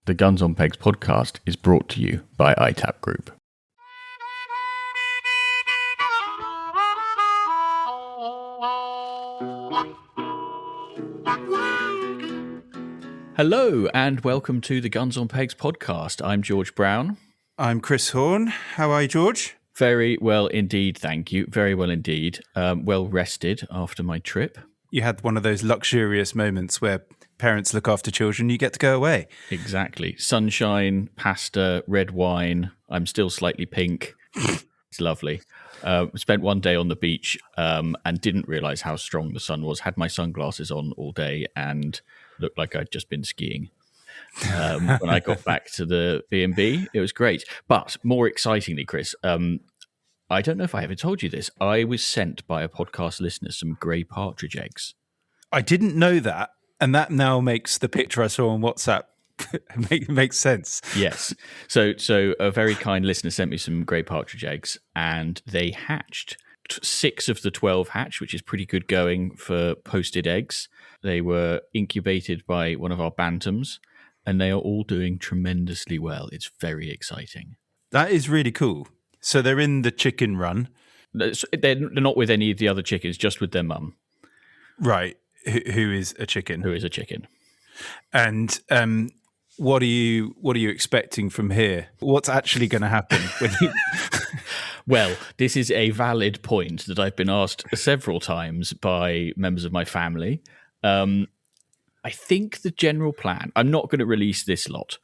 The Guns on Pegs podcast is brought to you by ITAP Group. Hello and welcome to the Guns on Pegs podcast. I'm George Brown. I'm Chris Horn. How are you, George? Very well indeed, thank you. Very well indeed. Well rested after my trip. You had one of those luxurious moments where parents look after children, you get to go away. Exactly. Sunshine, pasta, red wine. I'm still slightly pink. It's lovely. Spent one day on the beach and didn't realise how strong the sun was. Had my sunglasses on all day and looked like I'd just been skiing. When I got back to the B&B, it was great. But more excitingly, Chris, I don't know if I ever told you this. I was sent by a podcast listener some grey partridge eggs. I didn't know that. And that now makes the picture I saw on WhatsApp makes sense. Yes. So a very kind listener sent me some grey partridge eggs and they hatched. 6 of the 12 hatched, which is pretty good going for posted eggs. They were incubated by one of our bantams and they are all doing tremendously well. It's very exciting. That is really cool. So they're in the chicken run. They're not with any of the other chickens, just with their mum. Right. Who is a chicken? Who is a chicken. And what are you expecting from here? What's actually going to happen when you... Well, this is a valid point that I've been asked several times by members of my family. I think the general plan, I'm not going to release this lot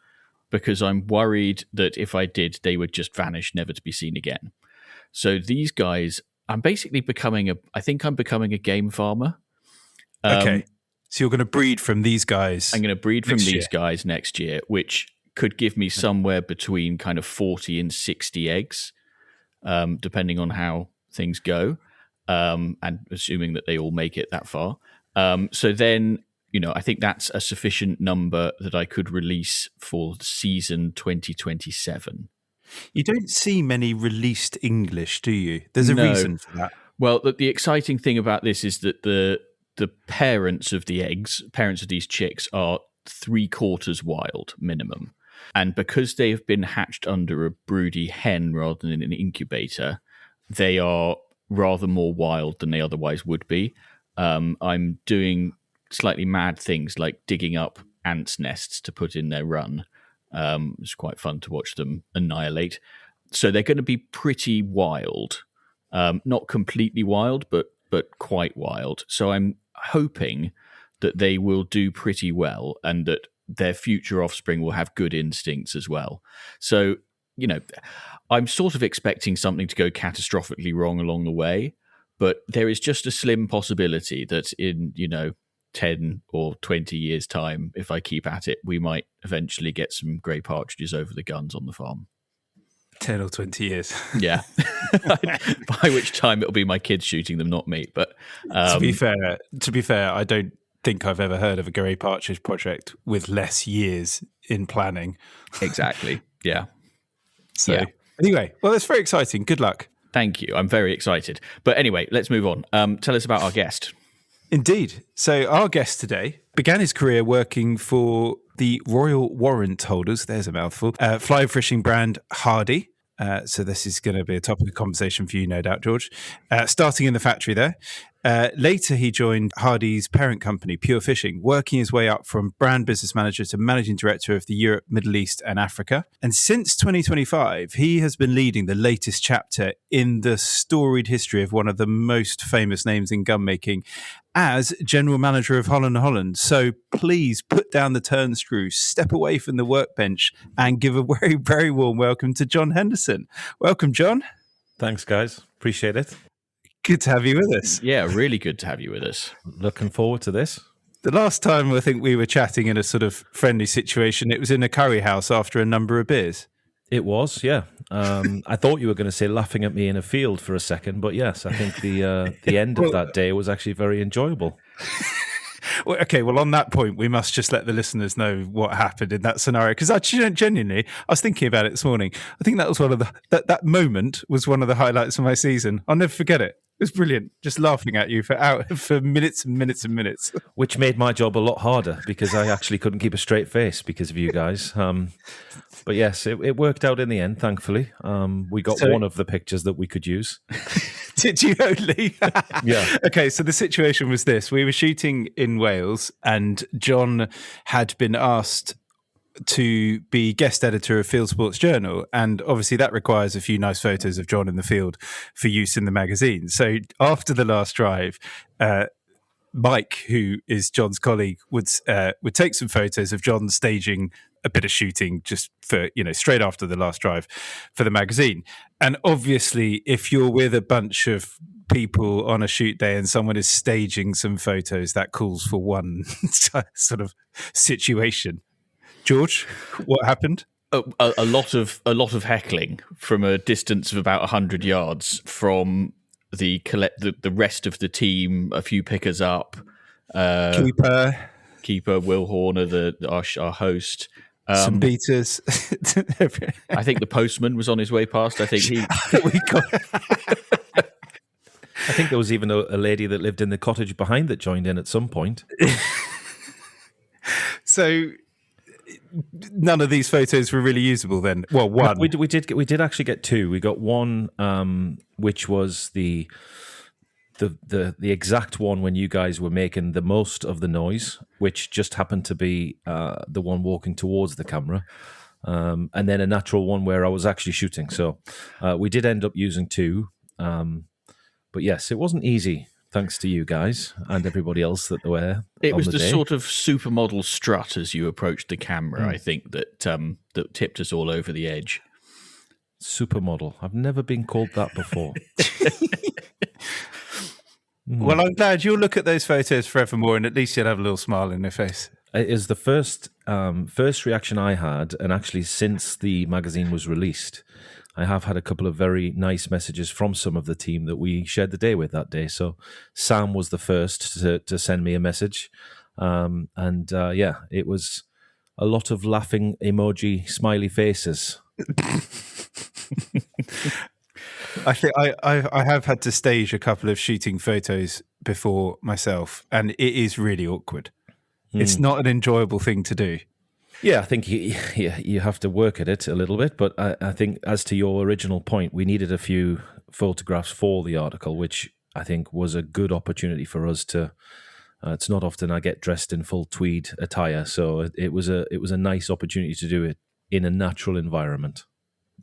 because I'm worried that if I did, they would just vanish, never to be seen again. So these guys, I'm becoming a game farmer. Okay. So you're going to breed from these guys. I'm going to breed from these guys next year, which could give me somewhere between kind of 40 and 60 eggs, depending on how things go, and assuming that they all make it that far. So then, I think that's a sufficient number that I could release for season 2027. You don't see many released English, do you? There's a reason for that. Well, the exciting thing about this is that the parents of these chicks are 3/4 wild minimum. And because they have been hatched under a broody hen rather than an incubator, they are rather more wild than they otherwise would be. I'm doing slightly mad things like digging up ants' nests to put in their run. It's quite fun to watch them annihilate. So they're going to be pretty wild. Not completely wild, but quite wild. So I'm hoping that they will do pretty well and that their future offspring will have good instincts as well. So, I'm sort of expecting something to go catastrophically wrong along the way, but there is just a slim possibility that in, 10 or 20 years' time, if I keep at it, we might eventually get some grey partridges over the guns on the farm. 10 or 20 years. Yeah. By which time it'll be my kids shooting them, not me. But to be fair, I don't think I've ever heard of a grey partridge project with less years in planning. Exactly. Yeah. So anyway, well, that's very exciting. Good luck. Thank you. I'm very excited. But anyway, let's move on. Tell us about our guest. Indeed. So our guest today began his career working for the Royal Warrant holders, there's a mouthful, fly fishing brand Hardy. So this is going to be a topic of conversation for you, no doubt, George. Starting in the factory there. Later, he joined Hardy's parent company, Pure Fishing, working his way up from brand business manager to managing director of the Europe, Middle East and Africa. And since 2025, he has been leading the latest chapter in the storied history of one of the most famous names in gun making as General Manager of Holland Holland. So please put down the turn screw, step away from the workbench and give a very, very warm welcome to John Henderson. Welcome, John. Thanks, guys. Appreciate it. Good to have you with us. Yeah, really good to have you with us. Looking forward to this. The last time I think we were chatting in a sort of friendly situation, it was in a curry house after a number of beers. It was, yeah. I thought you were going to say laughing at me in a field for a second, but yes, I think the end of that day was actually very enjoyable. Well, okay, well, on that point, we must just let the listeners know what happened in that scenario. Because genuinely, I was thinking about it this morning. I think that was one of that moment was one of the highlights of my season. I'll never forget it. It was brilliant, just laughing at you for minutes and minutes and minutes. Which made my job a lot harder because I actually couldn't keep a straight face because of you guys. But yes, it worked out in the end, thankfully. We got one of the pictures that we could use. Did you only? Yeah. Okay, so the situation was this. We were shooting in Wales and John had been asked to be guest editor of Field Sports Journal, and obviously that requires a few nice photos of John in the field for use in the magazine. So after the last drive, Mike, who is John's colleague, would take some photos of John staging a bit of shooting just for, straight after the last drive for the magazine. And obviously, if you're with a bunch of people on a shoot day and someone is staging some photos, that calls for one sort of situation. George, what happened? A lot of heckling from a distance of about 100 yards from the rest of the team. A few pickers up, keeper Will Horner, our host. Some beaters. I think the postman was on his way past. I think I think there was even a lady that lived in the cottage behind that joined in at some point. So none of these photos were really usable then. Well, one. We did actually get two. We got one, which was the exact one when you guys were making the most of the noise, which just happened to be the one walking towards the camera, and then a natural one where I was actually shooting. So we did end up using two, but yes, it wasn't easy. Thanks to you guys and everybody else that were. It was the sort of supermodel strut as you approached the camera, I think, that tipped us all over the edge. Supermodel. I've never been called that before. Well, I'm glad you'll look at those photos forevermore and at least you'll have a little smile in your face. It is the first reaction I had, and actually since the magazine was released, I have had a couple of very nice messages from some of the team that we shared the day with that day. So Sam was the first to send me a message. It was a lot of laughing emoji, smiley faces. I think I have had to stage a couple of shooting photos before myself, and it is really awkward. It's not an enjoyable thing to do. Yeah, I think you have to work at it a little bit, but I think as to your original point, we needed a few photographs for the article, which I think was a good opportunity for us to. It's not often I get dressed in full tweed attire, so it was a nice opportunity to do it in a natural environment.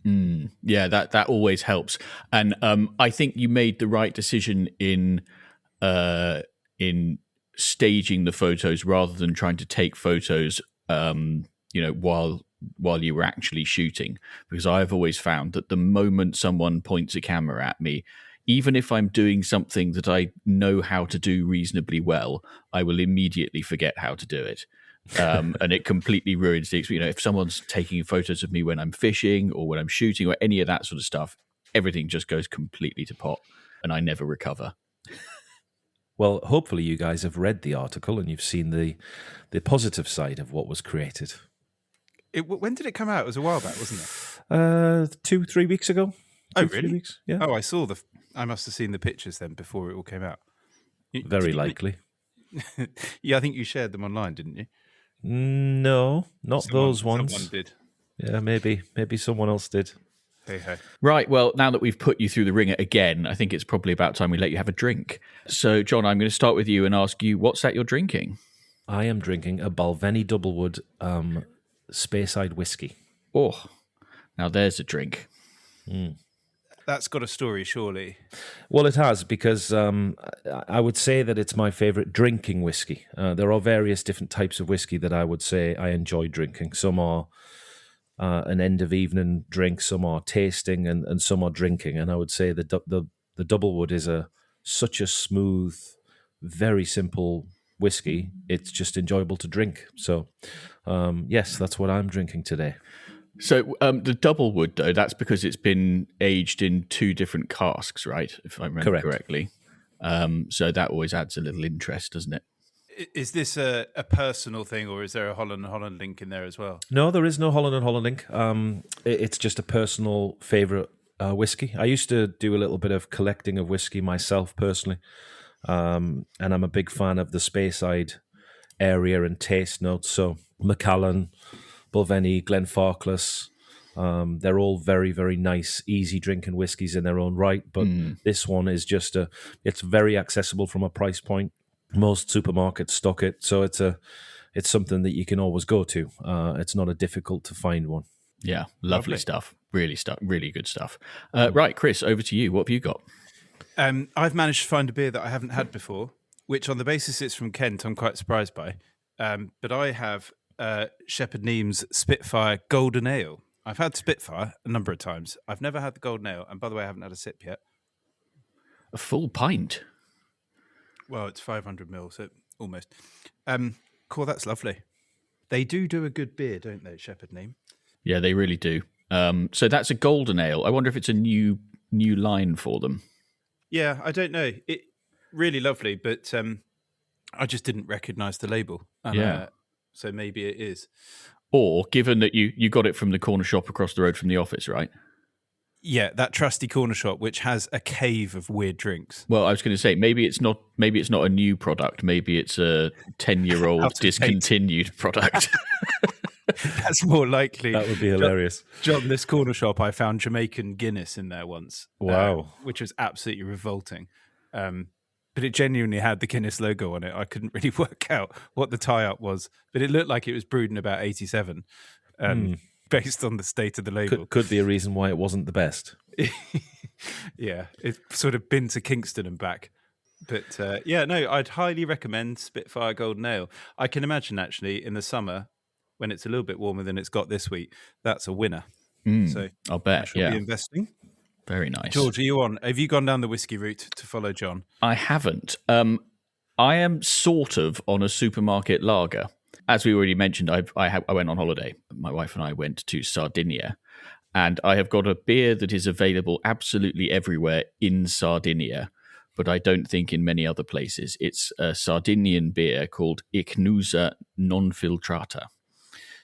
Yeah, that always helps, and I think you made the right decision in staging the photos rather than trying to take photos. While you were actually shooting, because I've always found that the moment someone points a camera at me, even if I'm doing something that I know how to do reasonably well, I will immediately forget how to do it. And it completely ruins the experience. If someone's taking photos of me when I'm fishing or when I'm shooting or any of that sort of stuff, everything just goes completely to pot and I never recover. Well, hopefully you guys have read the article and you've seen the positive side of what was created. When did it come out? It was a while back, wasn't it? 2-3 weeks ago. Oh, 2-3 really? weeks? Yeah. Oh, I must have seen the pictures then before it all came out. Very likely. Yeah, I think you shared them online, didn't you? No, not those ones. Someone did. Yeah, maybe someone else did. Hey. Right, well, now that we've put you through the ringer again, I think it's probably about time we let you have a drink. So, John, I'm going to start with you and ask you, what's that you're drinking? I am drinking a Balvenie Doublewood Speyside whiskey. Oh, now there's a drink. That's got a story, surely. Well, it has, because I would say that it's my favourite drinking whiskey. There are various different types of whiskey that I would say I enjoy drinking. Some are an end-of-evening drink, some are tasting, and some are drinking. And I would say the Doublewood is such a smooth, very simple whiskey. It's just enjoyable to drink. So, yes, that's what I'm drinking today. So the Doublewood, though, that's because it's been aged in 2 different casks, right? If I remember correctly. So that always adds a little interest, doesn't it? Is this a personal thing, or is there a Holland and Holland link in there as well? No, there is no Holland and Holland link. It's just a personal favourite whiskey. I used to do a little bit of collecting of whiskey myself personally, and I'm a big fan of the Speyside area and taste notes. So Macallan, Bulveni, Glenfarclas, they're all very, very nice, easy drinking whiskies in their own right. But this one is just it's very accessible from a price point. Most supermarkets stock it, so it's something that you can always go to. It's not a difficult to find one. Yeah, lovely stuff. Really good stuff. Right, Chris, over to you. What have you got? I've managed to find a beer that I haven't had before, which on the basis it's from Kent, I'm quite surprised by. But I have Shepherd Neame's Spitfire Golden Ale. I've had Spitfire a number of times. I've never had the Golden Ale, and by the way, I haven't had a sip yet. A full pint? Well, it's 500 ml, so almost. Cool, that's lovely. They do a good beer, don't they, Shepherd Neame? Yeah, they really do. So that's a golden ale. I wonder if it's a new line for them. Yeah, I don't know. It really lovely, but I just didn't recognise the label. And, so maybe it is. Or given that you got it from the corner shop across the road from the office, right? Yeah, that trusty corner shop which has a cave of weird drinks. Well, I was going to say maybe it's not a new product. Maybe it's a 10-year-old discontinued product. That's more likely. That would be hilarious. John, this corner shop, I found Jamaican Guinness in there once. Wow. Which was absolutely revolting. But it genuinely had the Guinness logo on it. I couldn't really work out what the tie-up was, but it looked like it was brewed in about 87, based on the state of the label. Could be a reason why it wasn't the best. Yeah, it's sort of been to Kingston and back. But I'd highly recommend Spitfire Golden Ale. I can imagine, actually, in the summer, when it's a little bit warmer than it's got this week, that's a winner. So I'll bet, I shall be investing. Very nice. George, are you on? Have you gone down the whiskey route to follow John? I haven't. I am sort of on a supermarket lager. As we already mentioned, I went on holiday. My wife and I went to Sardinia, and I have got a beer that is available absolutely everywhere in Sardinia, but I don't think in many other places. It's a Sardinian beer called Ichnusa Non Filtrata.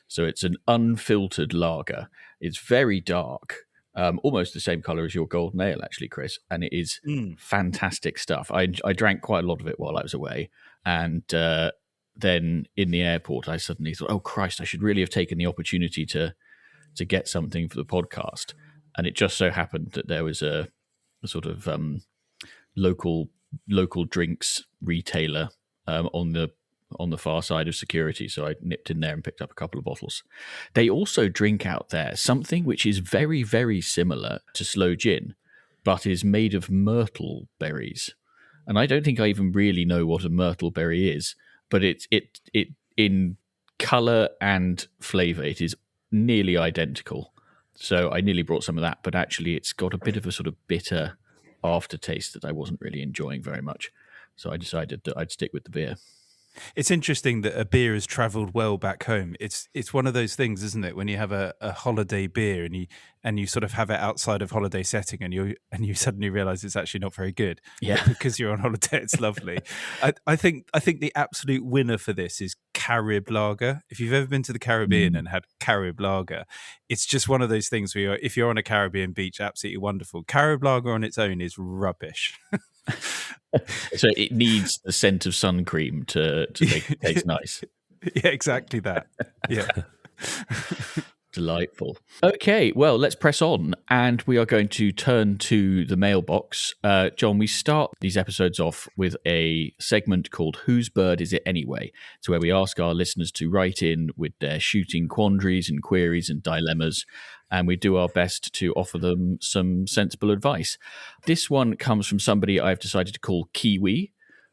So it's an unfiltered lager. It's very dark. Almost the same colour as your golden ale, actually, Chris, and it is fantastic stuff. I drank quite a lot of it while I was away, and then in the airport, I suddenly thought, "Oh Christ, I should really have taken the opportunity to get something for the podcast." And it just so happened that there was a sort of local drinks retailer on the far side of security, so I nipped in there and picked up a couple of bottles. They also drink out there something which is very, very similar to sloe gin, but is made of myrtle berries. And I don't think I even really know what a myrtle berry is, but it in colour and flavour, it is nearly identical. So I nearly brought some of that, but actually it's got a bit of a sort of bitter aftertaste that I wasn't really enjoying very much. So I decided that I'd stick with the beer. It's interesting that a beer has travelled well back home. It's one of those things, isn't it? When you have a holiday beer and you sort of have it outside of holiday setting, and you suddenly realise it's actually not very good. Yeah, because you're on holiday, it's lovely. I think the absolute winner for this is Carib Lager. If you've ever been to the Caribbean and had Carib Lager, it's just one of those things where if you're on a Caribbean beach, absolutely wonderful. Carib Lager on its own is rubbish. So it needs the scent of sun cream to make it taste nice. Yeah, exactly that. Yeah. Delightful. Okay, well, let's press on, and we are going to turn to the mailbox. John, we start these episodes off with a segment called Whose Bird Is It Anyway? It's where we ask our listeners to write in with their shooting quandaries and queries and dilemmas, and we do our best to offer them some sensible advice. This one comes from somebody I've decided to call Kiwi,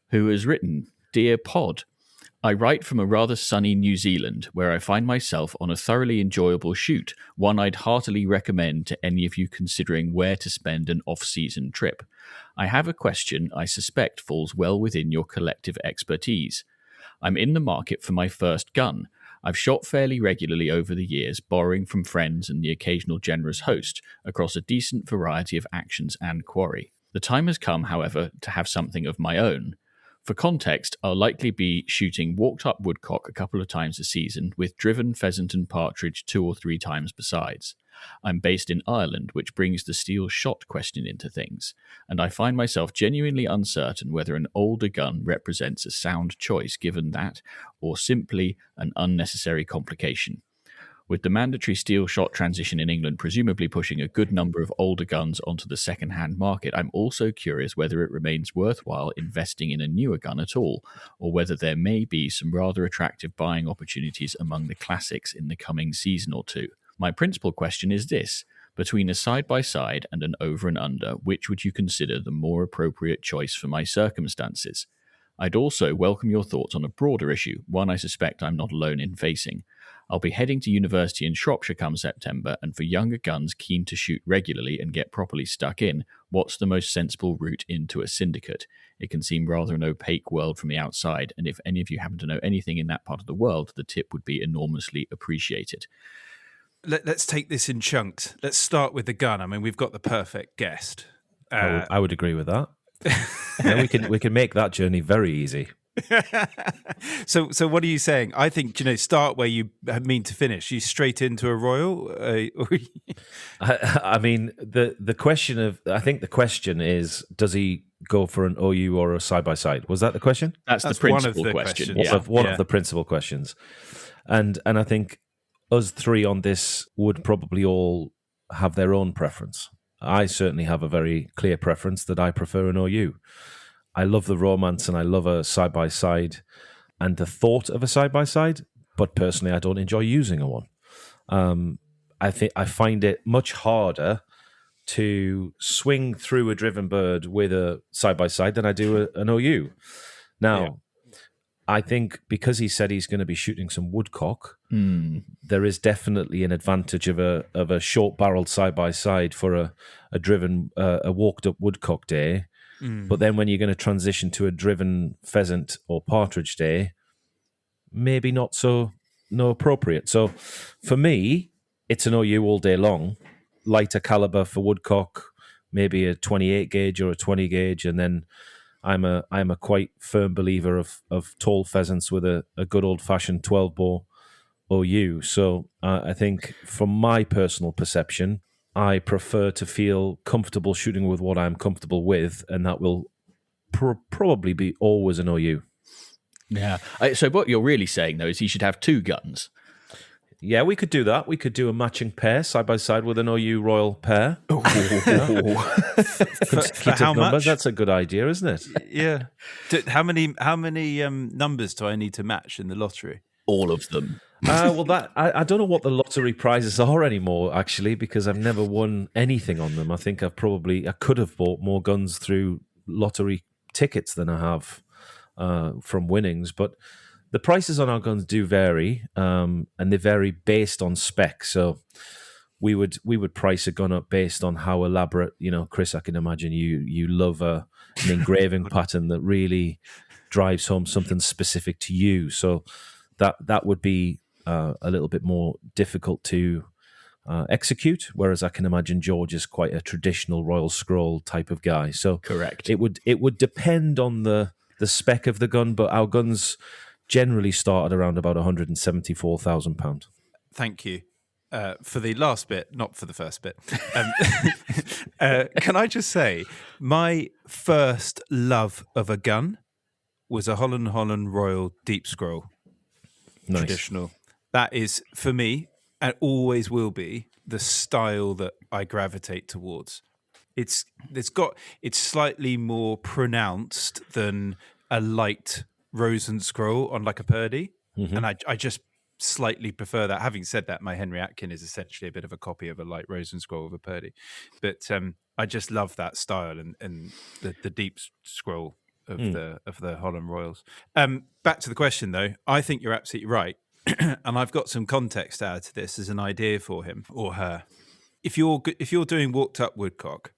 who has written, Dear Pod, I write from a rather sunny New Zealand, where I find myself on a thoroughly enjoyable shoot, one I'd heartily recommend to any of you considering where to spend an off-season trip. I have a question I suspect falls well within your collective expertise. I'm in the market for my first gun. I've shot fairly regularly over the years, borrowing from friends and the occasional generous host, across a decent variety of actions and quarry. The time has come, however, to have something of my own. For context, I'll likely be shooting walked-up woodcock a couple of times a season, with driven pheasant and partridge 2 or 3 times besides. I'm based in Ireland, which brings the steel shot question into things, and I find myself genuinely uncertain whether an older gun represents a sound choice given that, or simply an unnecessary complication. With the mandatory steel shot transition in England presumably pushing a good number of older guns onto the second-hand market, I'm also curious whether it remains worthwhile investing in a newer gun at all, or whether there may be some rather attractive buying opportunities among the classics in the coming season or two. My principal question is this: between a side-by-side and an over and under, which would you consider the more appropriate choice for my circumstances? I'd also welcome your thoughts on a broader issue, one I suspect I'm not alone in facing. I'll be heading to university in Shropshire come September, and for younger guns keen to shoot regularly and get properly stuck in, what's the most sensible route into a syndicate? It can seem rather an opaque world from the outside, and if any of you happen to know anything in that part of the world, the tip would be enormously appreciated. Let's take this in chunks. Let's start with the gun. I mean, we've got the perfect guest. I would agree with that. Yeah, we can make that journey very easy. So what are you saying? I think, start where you mean to finish. You straight into a royal? I mean, the question is, does he go for an OU or a side-by-side? Was that the question? That's the principal question. One of the principal questions. And I think us three on this would probably all have their own preference. I certainly have a very clear preference that I prefer an OU. I love the romance and I love a side-by-side and the thought of a side-by-side, but personally I don't enjoy using a one. I find it much harder to swing through a driven bird with a side-by-side than I do an OU. Now, I think because he said he's going to be shooting some woodcock, there is definitely an advantage of a short-barreled side-by-side for a driven, a walked-up woodcock day. But then when you're going to transition to a driven pheasant or partridge day, maybe not appropriate. So for me, it's an OU all day long, lighter caliber for woodcock, maybe a 28 gauge or a 20 gauge, and then I'm a quite firm believer of tall pheasants with a good old fashioned 12 bore OU. So I think from my personal perception, I prefer to feel comfortable shooting with what I'm comfortable with, and that will probably be always an OU. Yeah. So what you're really saying, though, is he should have 2 guns. Yeah, we could do that. We could do a matching pair side by side with an OU Royal pair. For how much? That's a good idea, isn't it? Yeah. How many numbers do I need to match in the lottery? All of them. I don't know what the lottery prizes are anymore, actually, because I've never won anything on them. I think I could have bought more guns through lottery tickets than I have from winnings, but the prices on our guns do vary, and they vary based on spec. So we would price a gun up based on how elaborate. Chris, I can imagine you love an engraving pattern that really drives home something specific to you. So that would be a little bit more difficult to execute, whereas I can imagine George is quite a traditional Royal Scroll type of guy. So correct. It would depend on the spec of the gun, but our guns generally start at around about £174,000. Thank you for the last bit, not for the first bit. Can I just say, my first love of a gun was a Holland Holland Royal Deep Scroll. Nice. Traditional. That is, for me, and always will be, the style that I gravitate towards. It's slightly more pronounced than a light Rose and Scroll on like a Purdy, and I just slightly prefer that. Having said that, my Henry Atkin is essentially a bit of a copy of a light Rose and Scroll of a Purdy, but I just love that style and the deep scroll of the Holland Royals. Back to the question though, I think you're absolutely right, and I've got some context to add to this as an idea for him or her. If you're doing walked up woodcock,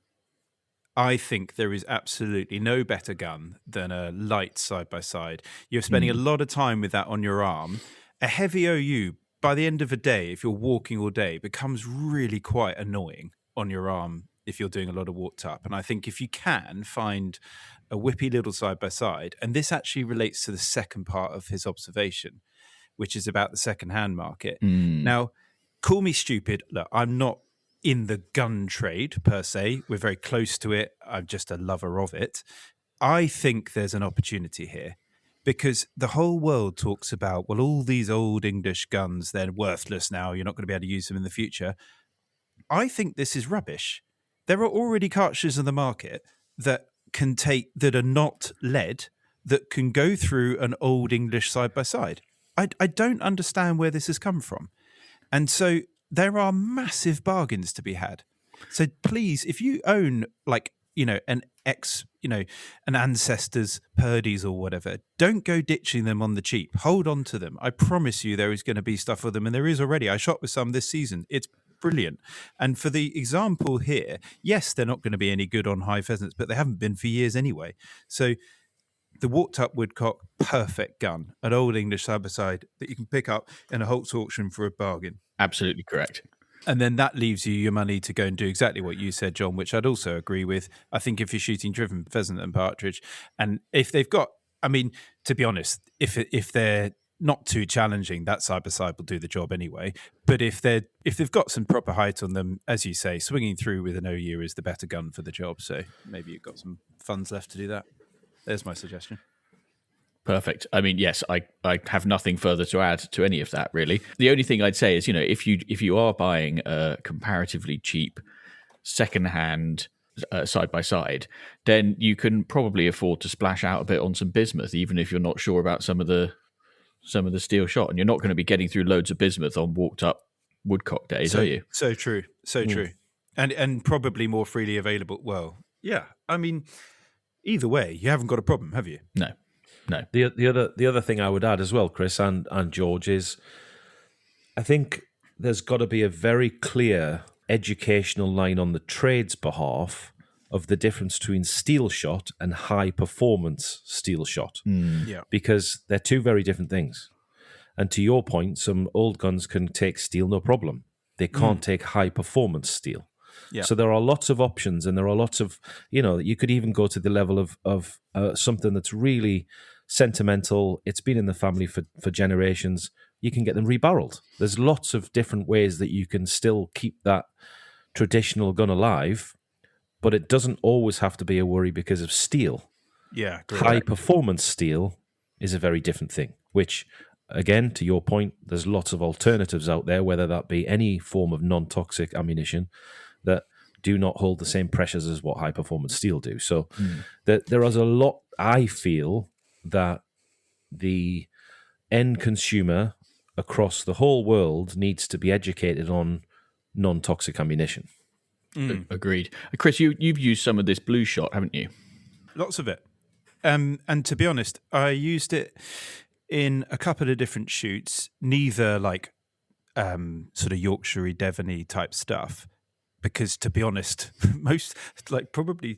I think there is absolutely no better gun than a light side-by-side. You're spending a lot of time with that on your arm. A heavy OU, by the end of a day, if you're walking all day, becomes really quite annoying on your arm if you're doing a lot of walked up. And I think if you can find a whippy little side-by-side, and this actually relates to the second part of his observation, which is about the second-hand market. Now, call me stupid. Look, I'm not in the gun trade per se. We're very close to it. I'm just a lover of it. I think there's an opportunity here because the whole world talks about, well, all these old English guns, they're worthless now. You're not going to be able to use them in the future. I think this is rubbish. There are already cartridges in the market that are not lead, that can go through an old English side-by-side. I don't understand where this has come from. And so there are massive bargains to be had. So please, if you own an ancestor's Purdy's or whatever, don't go ditching them on the cheap. Hold on to them. I promise you there is going to be stuff for them. And there is already. I shot with some this season. It's brilliant. And for the example here, yes, they're not going to be any good on high pheasants, but they haven't been for years anyway. So the walked up woodcock, perfect gun, an old English side-by-side that you can pick up in a Holt's auction for a bargain. Absolutely correct. And then that leaves you your money to go and do exactly what you said, John, which I'd also agree with. I think if you're shooting driven pheasant and partridge, and if they've got, I mean, to be honest, if they're not too challenging, that side-by-side will do the job anyway. But if they've got some proper height on them, as you say, swinging through with an OU is the better gun for the job. So maybe you've got some funds left to do that. There's my suggestion. Perfect. I mean, yes, I have nothing further to add to any of that, really. The only thing I'd say is, if you are buying a comparatively cheap second-hand side-by-side, then you can probably afford to splash out a bit on some bismuth, even if you're not sure about some of the steel shot. And you're not going to be getting through loads of bismuth on walked-up woodcock days, are you? So true. So true. And probably more freely available. Well, yeah. I mean, either way, you haven't got a problem, have you? No. The other thing I would add as well, Chris and George, is I think there's got to be a very clear educational line on the trade's behalf of the difference between steel shot and high performance steel shot. Yeah. Because they're two very different things. And to your point, some old guns can take steel no problem. They can't take high performance steel. Yeah. So there are lots of options, and there are lots of, you could even go to the level of something that's really sentimental. It's been in the family for generations. You can get them rebarreled. There's lots of different ways that you can still keep that traditional gun alive, but it doesn't always have to be a worry because of steel. Yeah. High performance steel is a very different thing, which, again, to your point, there's lots of alternatives out there, whether that be any form of non-toxic ammunition that do not hold the same pressures as what high-performance steel do. So there is a lot, I feel, that the end consumer across the whole world needs to be educated on non-toxic ammunition. Agreed. Chris, you've used some of this blue shot, haven't you? Lots of it. And to be honest, I used it in a couple of different shoots, neither like sort of Yorkshire Devony type stuff, because to be honest, most, like probably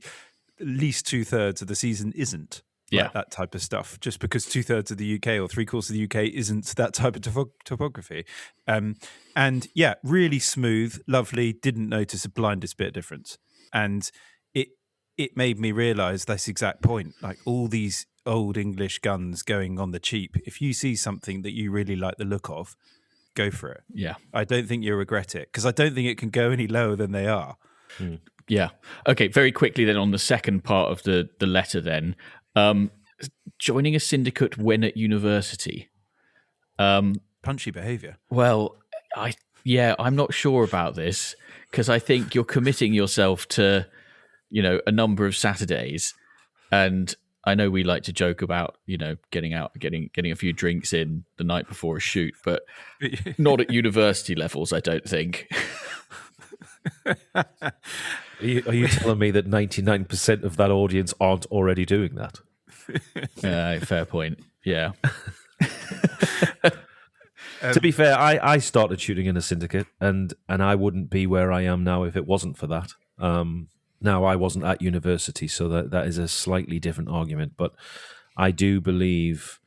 at least 2/3 of the season isn't like that type of stuff, just because 2/3 of the UK or 3/4 of the UK isn't that type of topography. And yeah, really smooth, lovely, didn't notice a blindest bit of difference. And it made me realise this exact point, like all these old English guns going on the cheap. If you see something that you really like the look of, go for it. Yeah. I don't think you'll regret it, because I don't think it can go any lower than they are. Yeah. Okay, very quickly then on the second part of the letter then. Joining a syndicate when at university. Punchy behaviour. Well, I'm not sure about this, because I think you're committing yourself to, a number of Saturdays, and I know we like to joke about, getting out, getting a few drinks in the night before a shoot, but not at university levels, I don't think. Are you telling me that 99% of that audience aren't already doing that? Fair point. Yeah. To be fair, I started shooting in a syndicate, and I wouldn't be where I am now if it wasn't for that. Now, I wasn't at university, so that is a slightly different argument. But I do believe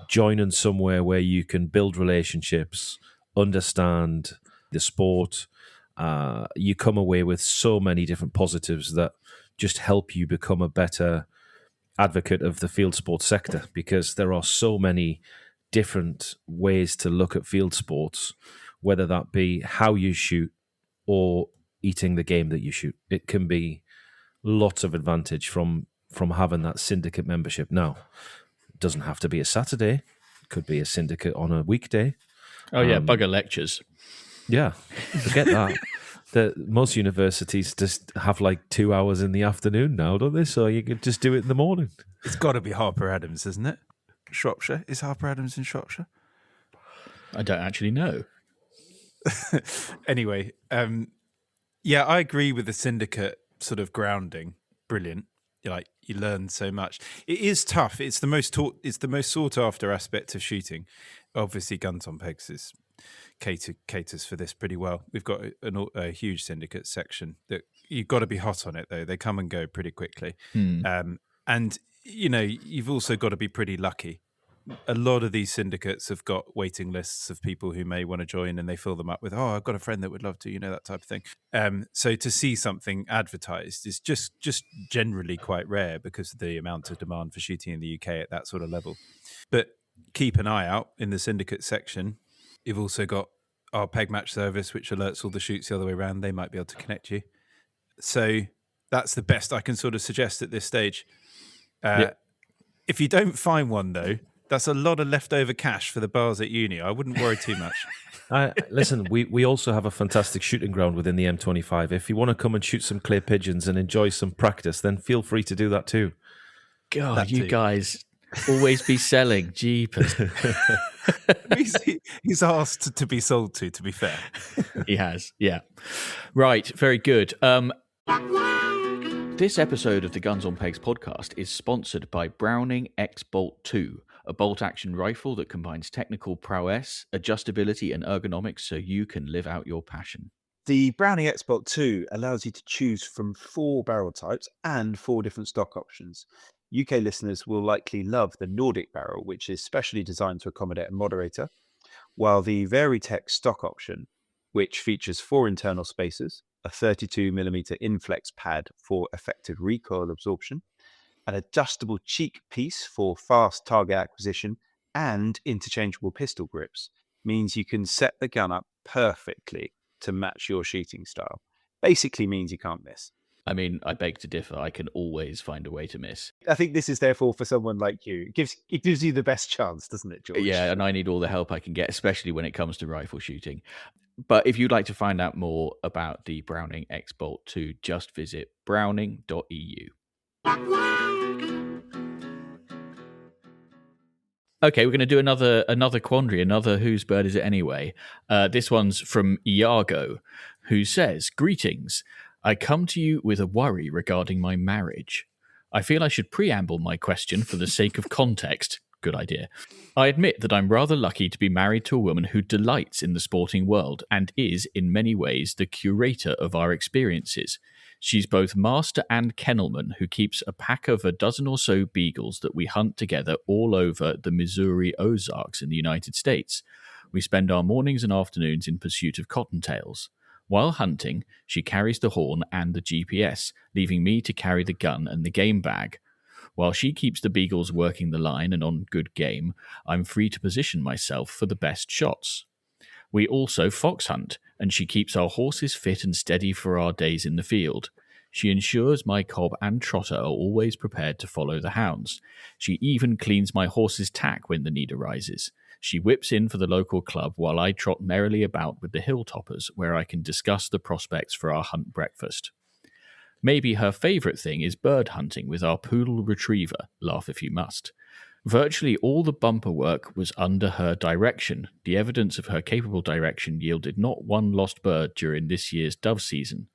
joining somewhere where you can build relationships, understand the sport, you come away with so many different positives that just help you become a better advocate of the field sports sector, because there are so many different ways to look at field sports, whether that be how you shoot or eating the game that you shoot. It can be lots of advantage from having that syndicate membership. Now, it doesn't have to be a Saturday. It could be a syndicate on a weekday. Oh, yeah, bugger lectures. Yeah, forget that. Most universities just have like 2 hours in the afternoon now, don't they? So you could just do it in the morning. It's got to be Harper Adams, isn't it? Shropshire. Is Harper Adams in Shropshire? I don't actually know. Anyway, yeah, I agree with the syndicate sort of grounding. Brilliant. You learn so much. It is tough. It's the most sought after aspect of shooting. Obviously, Guns on Pegs caters for this pretty well. We've got a huge syndicate section that you've got to be hot on it, though. They come and go pretty quickly. And you've also got to be pretty lucky. A lot of these syndicates have got waiting lists of people who may want to join, and they fill them up with, oh, I've got a friend that would love to, that type of thing. So to see something advertised is just generally quite rare because of the amount of demand for shooting in the UK at that sort of level. But keep an eye out in the syndicate section. You've also got our peg match service, which alerts all the shoots the other way around. They might be able to connect you. So that's the best I can sort of suggest at this stage. If you don't find one, though, that's a lot of leftover cash for the bars at uni. I wouldn't worry too much. Listen, we also have a fantastic shooting ground within the M25. If you want to come and shoot some clay pigeons and enjoy some practice, then feel free to do that too. God, that you guys always be selling. Jeepers. He's asked to be sold to be fair. He has, yeah. Right, very good. This episode of the Guns on Pegs podcast is sponsored by Browning X-Bolt 2, a bolt-action rifle that combines technical prowess, adjustability, and ergonomics so you can live out your passion. The Browning X-Bolt 2 allows you to choose from 4 barrel types and 4 different stock options. UK listeners will likely love the Nordic barrel, which is specially designed to accommodate a moderator, while the Veritech stock option, which features 4 internal spacers, a 32mm inflex pad for effective recoil absorption, an adjustable cheek piece for fast target acquisition, and interchangeable pistol grips, means you can set the gun up perfectly to match your shooting style. Basically means you can't miss. I mean, I beg to differ. I can always find a way to miss. I think this is therefore for someone like you. It gives you the best chance, doesn't it, George? Yeah, and I need all the help I can get, especially when it comes to rifle shooting. But if you'd like to find out more about the Browning X-Bolt 2, just visit browning.eu. Okay, we're going to do another quandary, another whose bird is it anyway? This one's from Iago, who says, "Greetings. I come to you with a worry regarding my marriage. I feel I should preamble my question for the sake of context." Good idea. "I admit that I'm rather lucky to be married to a woman who delights in the sporting world and is, in many ways, the curator of our experiences. She's both master and kennelman who keeps a pack of a dozen or so beagles that we hunt together all over the Missouri Ozarks in the United States. We spend our mornings and afternoons in pursuit of cottontails. While hunting, she carries the horn and the GPS, leaving me to carry the gun and the game bag. While she keeps the beagles working the line and on good game, I'm free to position myself for the best shots. We also fox hunt, and she keeps our horses fit and steady for our days in the field. She ensures my cob and trotter are always prepared to follow the hounds. She even cleans my horse's tack when the need arises. She whips in for the local club while I trot merrily about with the hilltoppers, where I can discuss the prospects for our hunt breakfast. Maybe her favourite thing is bird hunting with our poodle retriever, laugh if you must. Virtually all the bumper work was under her direction. The evidence of her capable direction yielded not one lost bird during this year's dove season.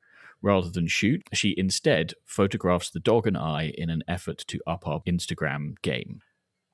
Rather than shoot, she instead photographs the dog and I in an effort to up our Instagram game.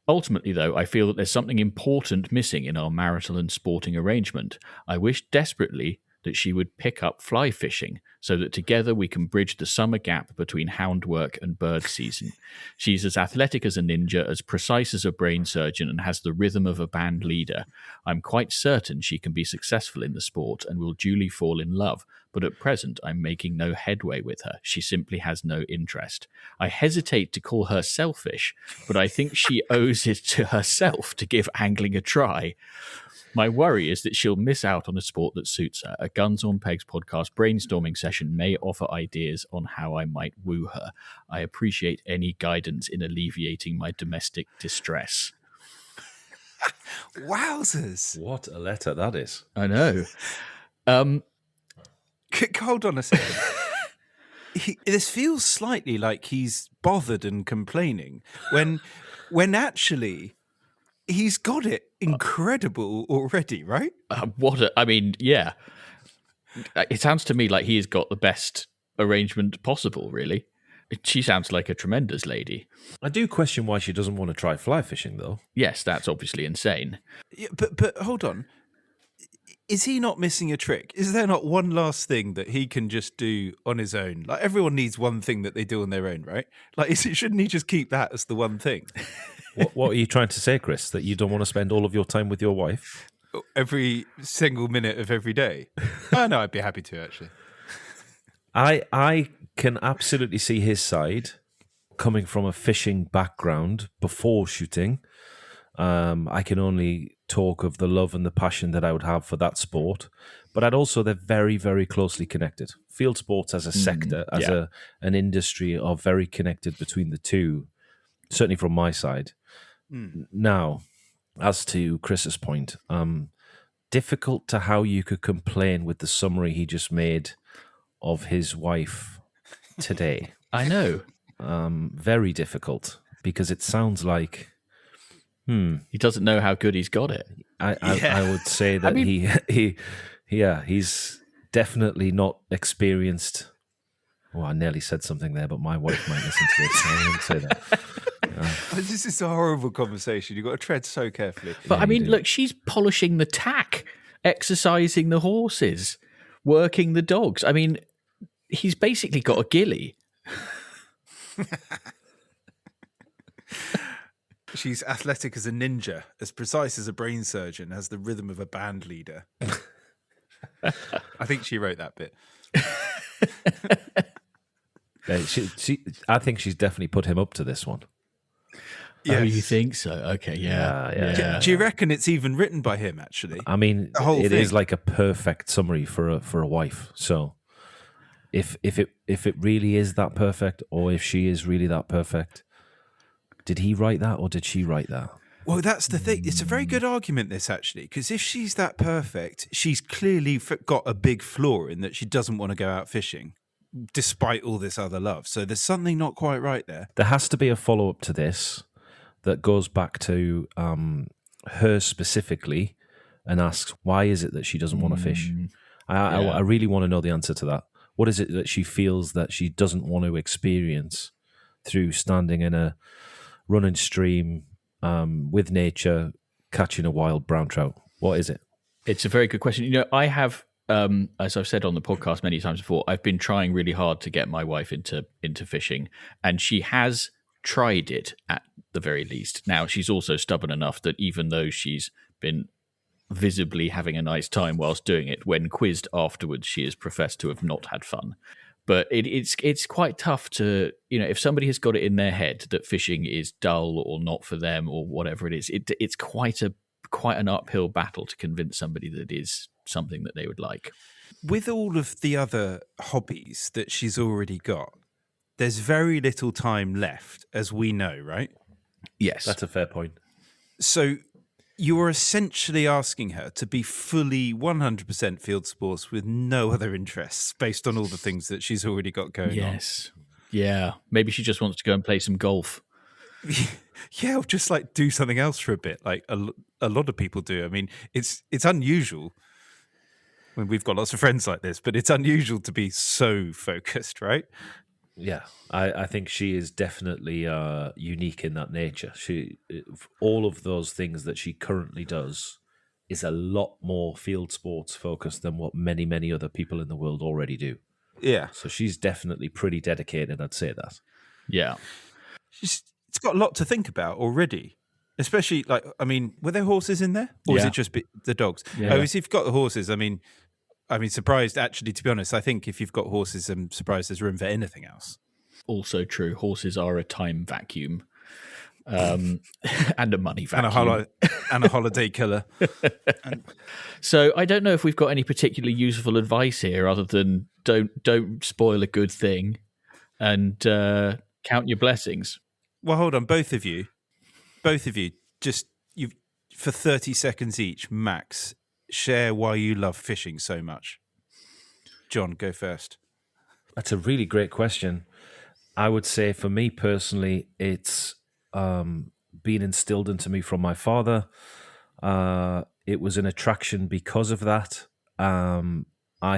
Ultimately, though, I feel that there's something important missing in our marital and sporting arrangement. I wish desperately that she would pick up fly fishing so that together we can bridge the summer gap between hound work and bird season. She's as athletic as a ninja, as precise as a brain surgeon, and has the rhythm of a band leader. I'm quite certain she can be successful in the sport and will duly fall in love, but at present I'm making no headway with her. She simply has no interest. I hesitate to call her selfish, but I think she owes it to herself to give angling a try. My worry is that she'll miss out on a sport that suits her. A Guns on Pegs podcast brainstorming session may offer ideas on how I might woo her. I appreciate any guidance in alleviating my domestic distress. Wowzers. What a letter that is. I know. Hold on a second. This feels slightly like he's bothered and complaining when actually he's got it incredible already, right? Yeah. It sounds to me like he's got the best arrangement possible, really. She sounds like a tremendous lady. I do question why she doesn't want to try fly fishing, though. Yes, that's obviously insane. Yeah, but hold on. Is he not missing a trick? Is there not one last thing that he can just do on his own? Like, everyone needs one thing that they do on their own, right? Like, shouldn't he just keep that as the one thing? What are you trying to say, Chris? That you don't want to spend all of your time with your wife? Every single minute of every day? Oh, no, I'd be happy to, actually. I can absolutely see his side coming from a fishing background before shooting. I can only talk of the love and the passion that I would have for that sport, but they're very, very closely connected. Field sports as a sector, as an industry, are very connected between the two, certainly from my side. Now, as to Chris's point, difficult to how you could complain with the summary he just made of his wife today. I know. Very difficult, because it sounds like he doesn't know how good he's got it. I would say that he's definitely not experienced. Oh, I nearly said something there, but my wife might listen to this. I wouldn't say that. This is a horrible conversation. You've got to tread so carefully. But look, she's polishing the tack, exercising the horses, working the dogs. I mean, he's basically got a ghillie. She's athletic as a ninja, as precise as a brain surgeon, has the rhythm of a band leader. I think she wrote that bit. I think she's definitely put him up to this one. Yes. Oh, you think so? Okay, yeah. Do you reckon it's even written by him, actually? I mean, it is like a perfect summary for a wife. So if it really is that perfect, or if she is really that perfect, did he write that or did she write that? Well, that's the thing. It's a very good argument, this, actually, because if she's that perfect, she's clearly got a big flaw in that she doesn't want to go out fishing, despite all this other love. So there's something not quite right there. There has to be a follow-up to this that goes back to her specifically and asks, why is it that she doesn't want to fish? I really want to know the answer to that. What is it that she feels that she doesn't want to experience through standing in a running stream with nature, catching a wild brown trout? What is it? It's a very good question. You know, I have, as I've said on the podcast many times before, I've been trying really hard to get my wife into fishing, and she has tried it at the very least. Now, she's also stubborn enough that even though she's been visibly having a nice time whilst doing it, when quizzed afterwards, she has professed to have not had fun. But it's quite tough to, you know, if somebody has got it in their head that fishing is dull or not for them or whatever it is, it's quite an uphill battle to convince somebody that it is something that they would like. With all of the other hobbies that she's already got, there's very little time left, as we know, right? Yes. That's a fair point. So you're essentially asking her to be fully 100% field sports with no other interests based on all the things that she's already got going on. Yes. Yeah. Maybe she just wants to go and play some golf. Yeah, or just like do something else for a bit, like a lot of people do. I mean, it's unusual. I mean, we've got lots of friends like this, but it's unusual to be so focused, right? Yeah, I think she is definitely unique in that nature. All of those things that she currently does is a lot more field sports focused than what many, many other people in the world already do. Yeah. So she's definitely pretty dedicated, I'd say that. Yeah. It's got a lot to think about already. Especially, like, I mean, were there horses in there? Or was it just the dogs? Yeah. Oh, if you've got the horses, I mean, I mean, surprised, actually, to be honest. I think if you've got horses, I'm surprised there's room for anything else. Also true. Horses are a time vacuum. And a money vacuum. And a holiday killer. So I don't know if we've got any particularly useful advice here other than don't spoil a good thing and count your blessings. Well, hold on, both of you, just for 30 seconds each, max, share why you love fishing so much. John, go first. That's a really great question. I would say for me personally, it's been instilled into me from my father. It was an attraction because of that. I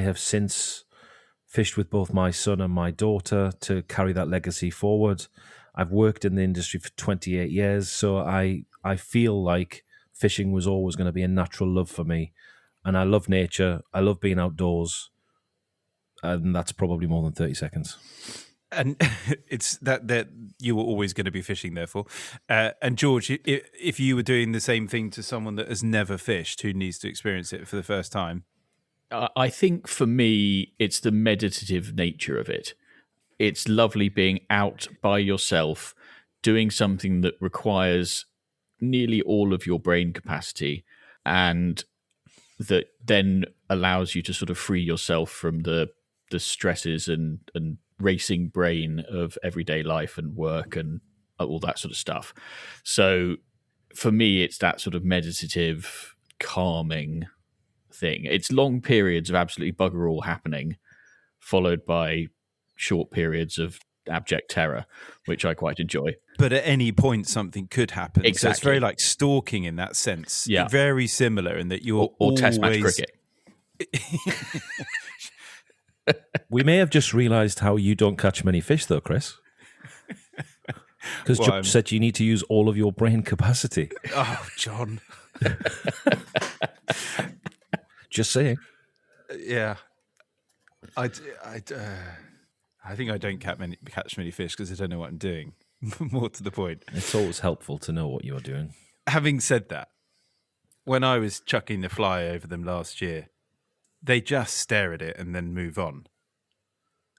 have since fished with both my son and my daughter to carry that legacy forward. I've worked in the industry for 28 years, so I feel like fishing was always going to be a natural love for me. And I love nature. I love being outdoors. And that's probably more than 30 seconds. And it's that you were always going to be fishing, therefore. And George, if you were doing the same thing to someone that has never fished, who needs to experience it for the first time? I think for me, it's the meditative nature of it. It's lovely being out by yourself, doing something that requires nearly all of your brain capacity, and that then allows you to sort of free yourself from the stresses and racing brain of everyday life and work and all that sort of stuff. So for me, it's that sort of meditative, calming thing. It's long periods of absolutely bugger all happening, followed by short periods of abject terror, which I quite enjoy. But at any point, something could happen. Exactly. So it's very like stalking in that sense. Yeah. Very similar in that you're or always... test match cricket. We may have just realised how you don't catch many fish, though, Chris. Because George said you need to use all of your brain capacity. Oh, John. Just saying. Yeah. I think I don't catch many fish because I don't know what I'm doing. More to the point. It's always helpful to know what you're doing. Having said that, when I was chucking the fly over them last year, they just stare at it and then move on.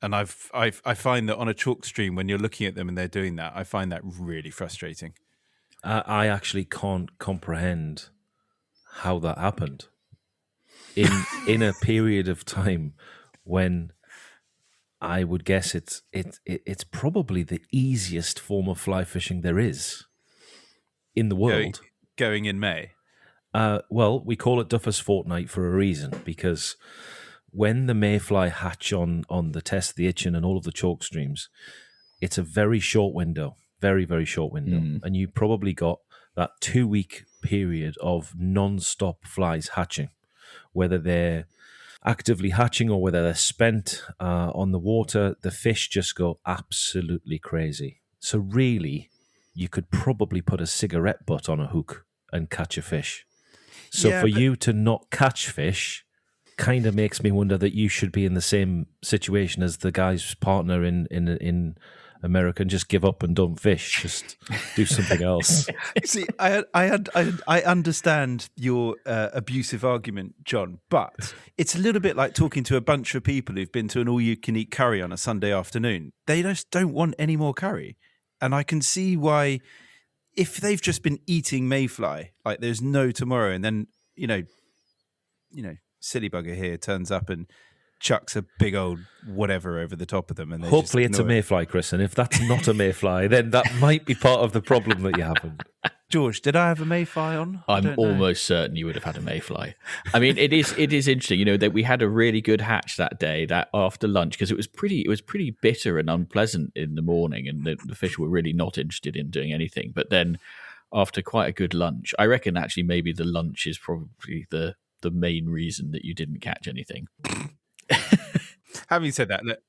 And I find that on a chalk stream, when you're looking at them and they're doing that, I find that really frustrating. I actually can't comprehend how that happened in a period of time when I would guess it's probably the easiest form of fly fishing there is in the world. Going in May. Well, we call it Duffer's Fortnight for a reason, because when the mayfly hatch on the Test, the Itchen, and all of the chalk streams, it's a very short window, very, very short window. And you probably got that 2-week period of non-stop flies hatching, whether they're actively hatching or whether they're spent on the water. The fish just go absolutely crazy. So really, you could probably put a cigarette butt on a hook and catch a fish. So for you to not catch fish kind of makes me wonder that you should be in the same situation as the guy's partner in America and just give up and don't fish. Just do something else. See, I understand your abusive argument, John, but it's a little bit like talking to a bunch of people who've been to an all-you-can-eat curry on a Sunday afternoon. They just don't want any more curry. And I can see why, if they've just been eating mayfly, like there's no tomorrow, and then, silly bugger here turns up and chucks a big old whatever over the top of them. And hopefully it's a mayfly, Chris. And if that's not a mayfly, then that might be part of the problem that you're having. George, did I have a mayfly on? I'm almost certain you would have had a mayfly. I mean, it is interesting, that we had a really good hatch that day, that after lunch, because it was pretty bitter and unpleasant in the morning, and the fish were really not interested in doing anything. But then after quite a good lunch, I reckon actually maybe the lunch is probably the main reason that you didn't catch anything. Having said that, look,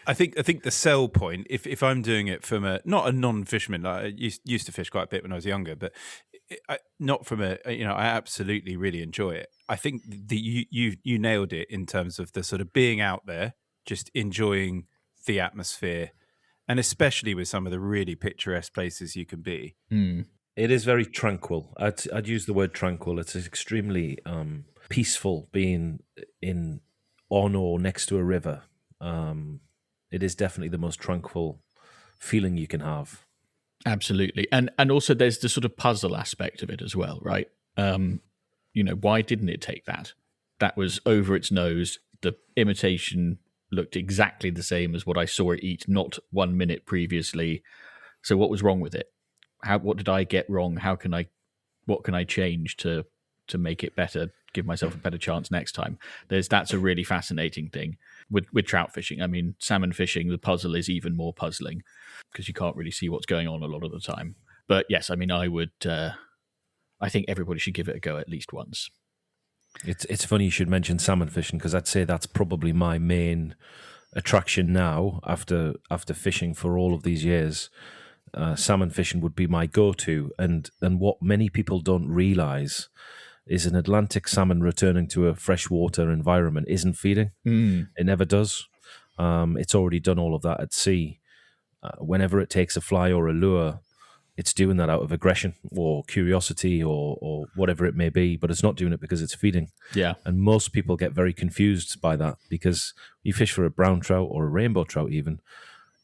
I think the sell point, if I'm doing it from not a non-fisherman, like I used to fish quite a bit when I was younger, but not from I absolutely really enjoy it. I think that you nailed it in terms of the sort of being out there, just enjoying the atmosphere, and especially with some of the really picturesque places you can be. It is very tranquil. I'd use the word tranquil. It's extremely peaceful being in on or next to a river, it is definitely the most tranquil feeling you can have. Absolutely. And also there's the sort of puzzle aspect of it as well, right? Why didn't it take that? That was over its nose. The imitation looked exactly the same as what I saw it eat not 1 minute previously. So what was wrong with it? What did I get wrong? What can I change to make it better, give myself a better chance next time? That's a really fascinating thing with trout fishing. I mean, salmon fishing, the puzzle is even more puzzling because you can't really see what's going on a lot of the time. But yes, I mean, I think everybody should give it a go at least once. It's funny you should mention salmon fishing, because I'd say that's probably my main attraction now after fishing for all of these years. Salmon fishing would be my go-to, and what many people don't realise is an Atlantic salmon returning to a freshwater environment isn't feeding. It never does. It's already done all of that at sea. Whenever it takes a fly or a lure, it's doing that out of aggression or curiosity or whatever it may be, but it's not doing it because it's feeding. Yeah. And most people get very confused by that, because you fish for a brown trout or a rainbow trout even,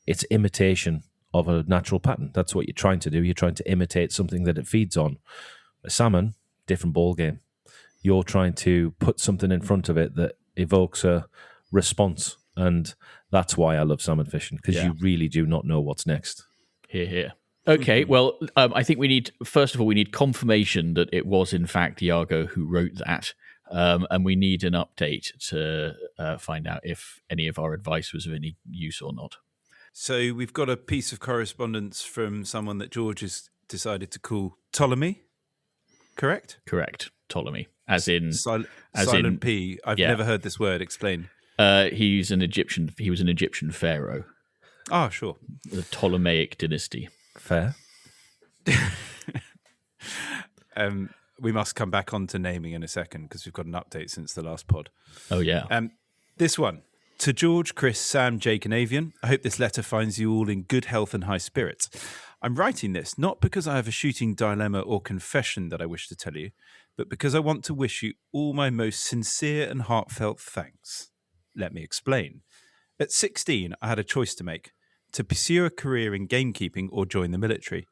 it's imitation of a natural pattern. That's what you're trying to do. You're trying to imitate something that it feeds on. A salmon, different ball game. You're trying to put something in front of it that evokes a response. And that's why I love salmon fishing, because you really do not know what's next. Hear. Okay, well, I think we need confirmation that it was in fact Iago who wrote that, and we need an update to find out if any of our advice was of any use or not. So we've got a piece of correspondence from someone that George has decided to call Ptolemy, correct? Correct, Ptolemy, as in silent P. I've never heard this word. Explain. He was an Egyptian pharaoh. Oh, sure. The Ptolemaic dynasty. Fair. We must come back on to naming in a second, because we've got an update since the last pod. Oh, yeah. This one. To George, Chris, Sam, Jake and Avian, I hope this letter finds you all in good health and high spirits. I'm writing this not because I have a shooting dilemma or confession that I wish to tell you, but because I want to wish you all my most sincere and heartfelt thanks. Let me explain. At 16, I had a choice to make: to pursue a career in gamekeeping or join the military.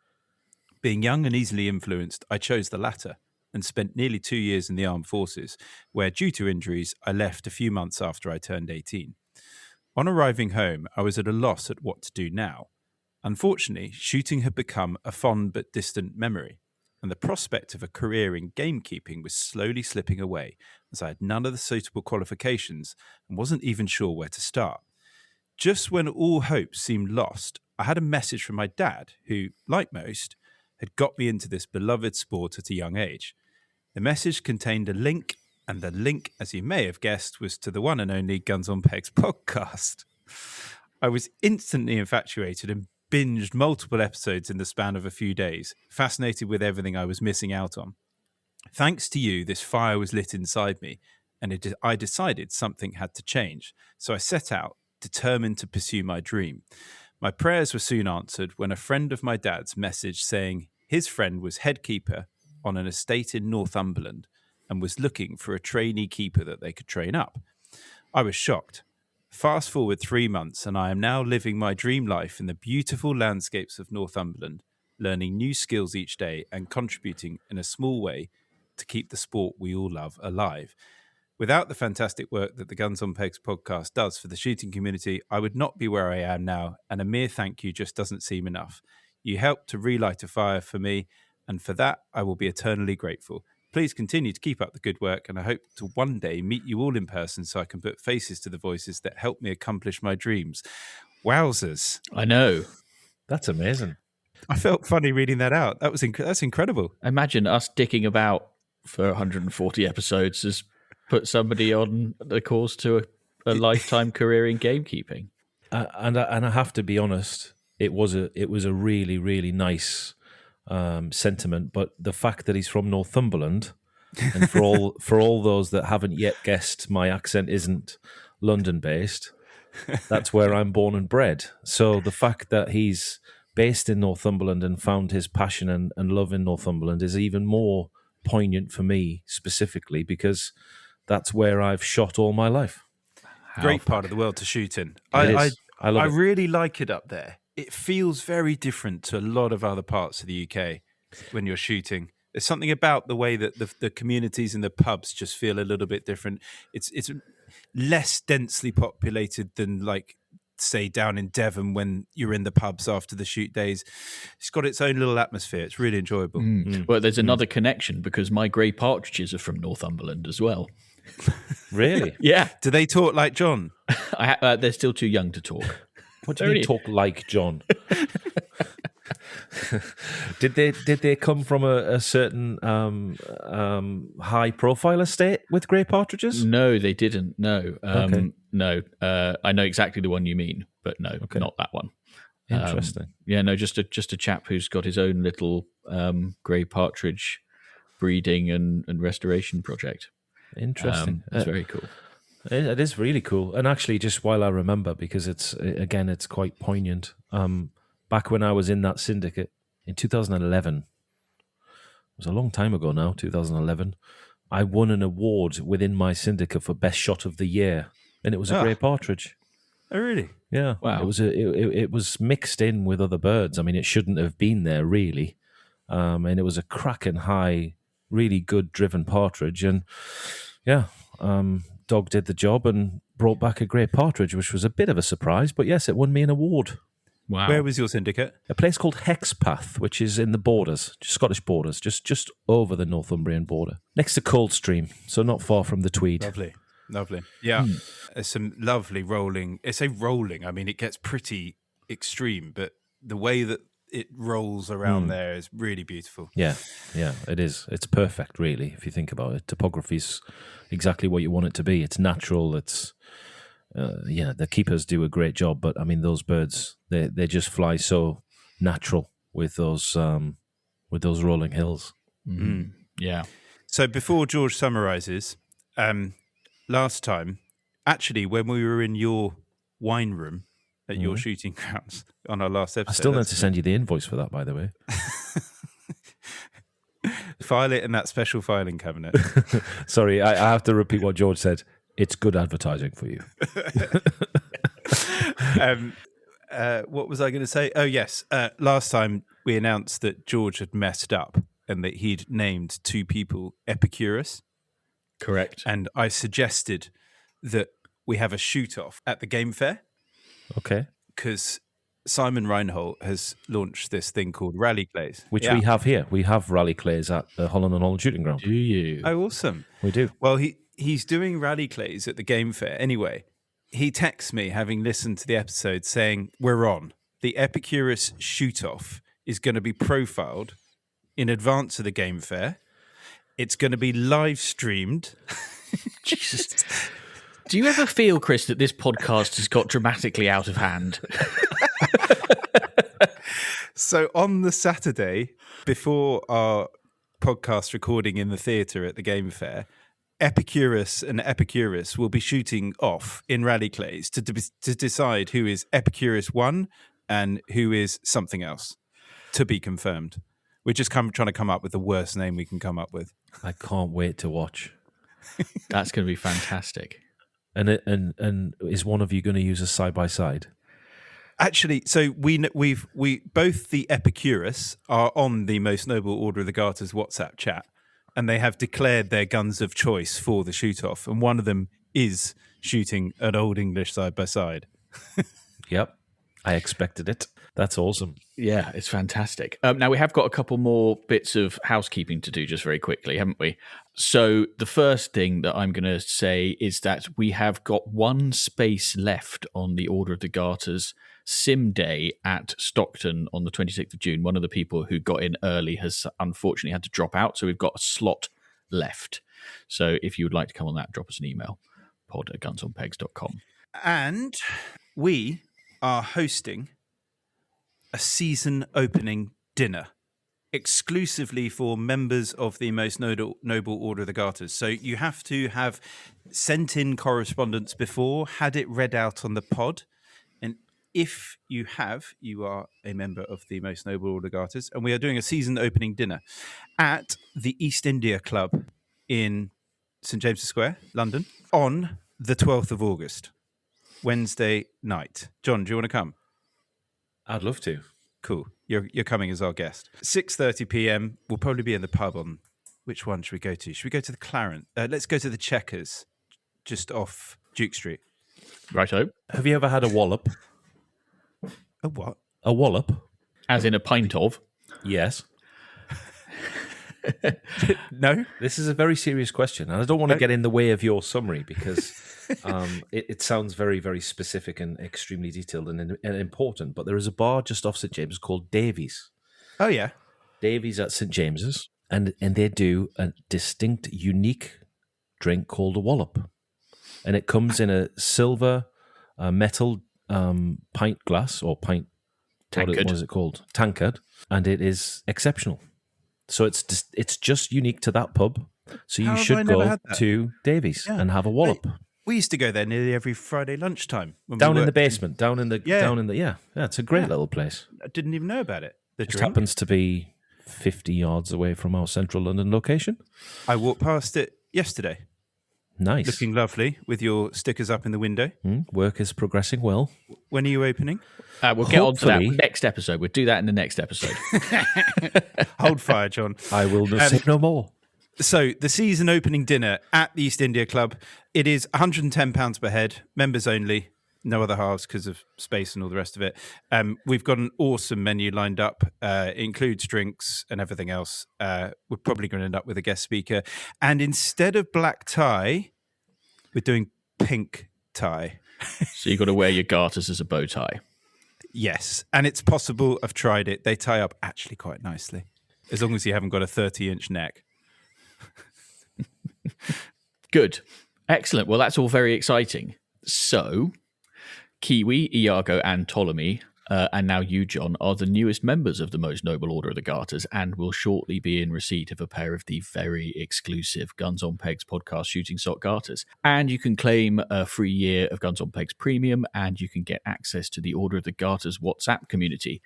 Being young and easily influenced, I chose the latter and spent nearly 2 years in the armed forces, where, due to injuries, I left a few months after I turned 18. On arriving home, I was at a loss at what to do now. Unfortunately, shooting had become a fond but distant memory, and the prospect of a career in gamekeeping was slowly slipping away, as I had none of the suitable qualifications and wasn't even sure where to start. Just when all hope seemed lost, I had a message from my dad, who, like most, had got me into this beloved sport at a young age. The message contained a link, and the link, as you may have guessed, was to the one and only Guns on Pegs podcast. I was instantly infatuated and binged multiple episodes in the span of a few days, fascinated with everything I was missing out on. Thanks to you, this fire was lit inside me, and I decided something had to change. So I set out, determined to pursue my dream. My prayers were soon answered when a friend of my dad's messaged saying his friend was head keeper on an estate in Northumberland and was looking for a trainee keeper that they could train up. I was shocked. Fast forward 3 months, and I am now living my dream life in the beautiful landscapes of Northumberland, learning new skills each day and contributing in a small way to keep the sport we all love alive. Without the fantastic work that the Guns on Pegs podcast does for the shooting community, I would not be where I am now, and a mere thank you just doesn't seem enough. You helped to relight a fire for me, and for that I will be eternally grateful. Please continue to keep up the good work, and I hope to one day meet you all in person so I can put faces to the voices that help me accomplish my dreams. Wowzers. I know. That's amazing. I felt funny reading that out. That's incredible. Imagine us dicking about for 140 episodes has put somebody on the course to a lifetime career in gamekeeping. And I have to be honest, it was a really, really nice sentiment, but the fact that he's from Northumberland, and for all those that haven't yet guessed, my accent isn't London based. That's where I'm born and bred. So the fact that he's based in Northumberland and found his passion and love in Northumberland is even more poignant for me specifically, because that's where I've shot all my life. Great part of the world to shoot in. I love I it. really like it up there. It feels very different to a lot of other parts of the UK when you're shooting. There's something about the way that the communities and the pubs just feel a little bit different. It's less densely populated than, like, say, down in Devon when you're in the pubs after the shoot days. It's got its own little atmosphere. It's really enjoyable. Well, there's another connection because my grey partridges are from Northumberland as well. Really? Yeah. Do they talk like John? They're still too young to talk. What do you mean talk like John? Did they come from a certain high profile estate with grey partridges? No, they didn't. No. Okay. No. I know exactly the one you mean, but no, not that one. Interesting. Just a chap who's got his own little grey partridge breeding and restoration project. Interesting. It's very cool. It is really cool. And actually, just while I remember, because it's quite poignant. Back when I was in that syndicate in 2011, it was a long time ago now, 2011, I won an award within my syndicate for best shot of the year, and it was a grey partridge. Oh, really? Yeah. Wow. It was mixed in with other birds. I mean, it shouldn't have been there really. And it was a cracking high, really good driven partridge. And yeah, dog did the job and brought back a grey partridge, which was a bit of a surprise. But yes, it won me an award. Wow. Where was your syndicate? A place called Hexpath, which is in the borders, Scottish borders, just over the Northumbrian border, next to Coldstream, so not far from the Tweed. Lovely. Yeah. There's some lovely rolling. It's a rolling. I mean, it gets pretty extreme, but the way that it rolls around there is really beautiful. Yeah, it is. It's perfect, really, if you think about it. Topography's exactly what you want it to be. It's natural. It's the keepers do a great job, but I mean, those birds, they just fly so natural with those rolling hills. Mm. Yeah. So before George summarises, last time, actually, when we were in your wine room at your shooting grounds on our last episode, I still need to send you the invoice for that, by the way. File it in that special filing cabinet. Sorry, I have to repeat what George said. It's good advertising for you. What was I going to say? Oh, yes. Last time we announced that George had messed up and that he'd named two people Epicurus. Correct. And I suggested that we have a shoot-off at the game fair. Okay. Because Simon Reinhold has launched this thing called Rally Clays. Which we have here. We have Rally Clays at the Holland and Holland Shooting Ground. Do you? Oh, awesome. We do. Well, he's doing Rally Clays at the game fair. Anyway, he texts me, having listened to the episode, saying, we're on. The Epicurus shoot-off is going to be profiled in advance of the game fair. It's going to be live streamed. Jesus. Do you ever feel, Chris, that this podcast has got dramatically out of hand? So on the Saturday, before our podcast recording in the theatre at the game fair, Epicurus and Epicurus will be shooting off in Rally Clays to decide who is Epicurus 1 and who is something else, to be confirmed. We're just trying to come up with the worst name we can come up with. I can't wait to watch. That's going to be fantastic. And is one of you going to use a side-by-side? Actually, so we both the Epicurus are on the Most Noble Order of the Garters WhatsApp chat, and they have declared their guns of choice for the shoot-off, and one of them is shooting an Old English side-by-side. Yep, I expected it. That's awesome. Yeah, it's fantastic. Now, we have got a couple more bits of housekeeping to do just very quickly, haven't we? So the first thing that I'm going to say is that we have got one space left on the Order of the Garters Sim Day at Stockton on the 26th of June. One of the people who got in early has unfortunately had to drop out, so we've got a slot left. So if you would like to come on that, drop us an email, pod@gunsonpegs.com. And we are hosting a season opening dinner exclusively for members of the Most Noble Order of the Garters. So you have to have sent in correspondence before, had it read out on the pod. And if you have, you are a member of the Most Noble Order of the Garters. And we are doing a season opening dinner at the East India Club in St. James's Square, London, on the 12th of August. Wednesday night. John, do you want to come? I'd love to. Cool. You're coming as our guest. 6:30 p.m. We'll probably be in the pub on... Which one should we go to? Should we go to the Clarence? Let's go to the Checkers, just off Duke Street. Righto. Have you ever had a wallop? A what? A wallop? As in a pint of. Yes. No? This is a very serious question, and I don't want to get in the way of your summary because it sounds very, very specific and extremely detailed and important, but there is a bar just off St. James's called Davies. Oh, yeah. Davies at St. James's, and they do a distinct, unique drink called a wallop. And it comes in a silver metal pint glass or pint... Tankard. What is it called? Tankard. And it is exceptional. So it's just unique to that pub. So you should go to Davies and have a wallop. We used to go there nearly every Friday lunchtime. Down in the basement. Yeah, it's a great little place. I didn't even know about it. It happens to be 50 yards away from our central London location. I walked past it yesterday. Nice. Looking lovely with your stickers up in the window. Work is progressing well. When are you opening? We'll get on to that next episode. We'll do that in the next episode. Hold fire, John. I will say no more. So the season opening dinner at the East India Club, it is £110 per head, members only, no other halves because of space and all the rest of it. We've got an awesome menu lined up. It includes drinks and everything else. We're probably going to end up with a guest speaker. And instead of black tie, we're doing pink tie. So you've got to wear your garters as a bow tie. Yes. And it's possible. I've tried it. They tie up actually quite nicely, as long as you haven't got a 30-inch neck. Good. Excellent. Well, that's all very exciting. So, Kiwi, Iago, and Ptolemy, and now you, John, are the newest members of the Most Noble Order of the Garters and will shortly be in receipt of a pair of the very exclusive Guns on Pegs podcast shooting sock garters. And you can claim a free year of Guns on Pegs Premium, and you can get access to the Order of the Garters WhatsApp community.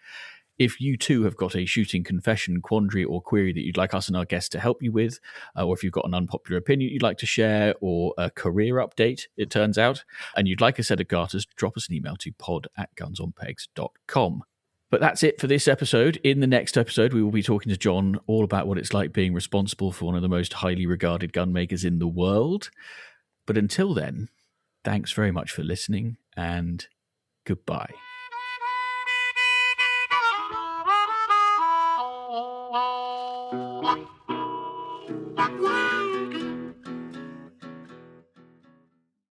If you too have got a shooting confession, quandary, or query that you'd like us and our guests to help you with, or if you've got an unpopular opinion you'd like to share, or a career update, it turns out, and you'd like a set of garters, drop us an email to pod@gunsonpegs.com. But that's it for this episode. In the next episode, we will be talking to John all about what it's like being responsible for one of the most highly regarded gun makers in the world. But until then, thanks very much for listening, and goodbye. Wow.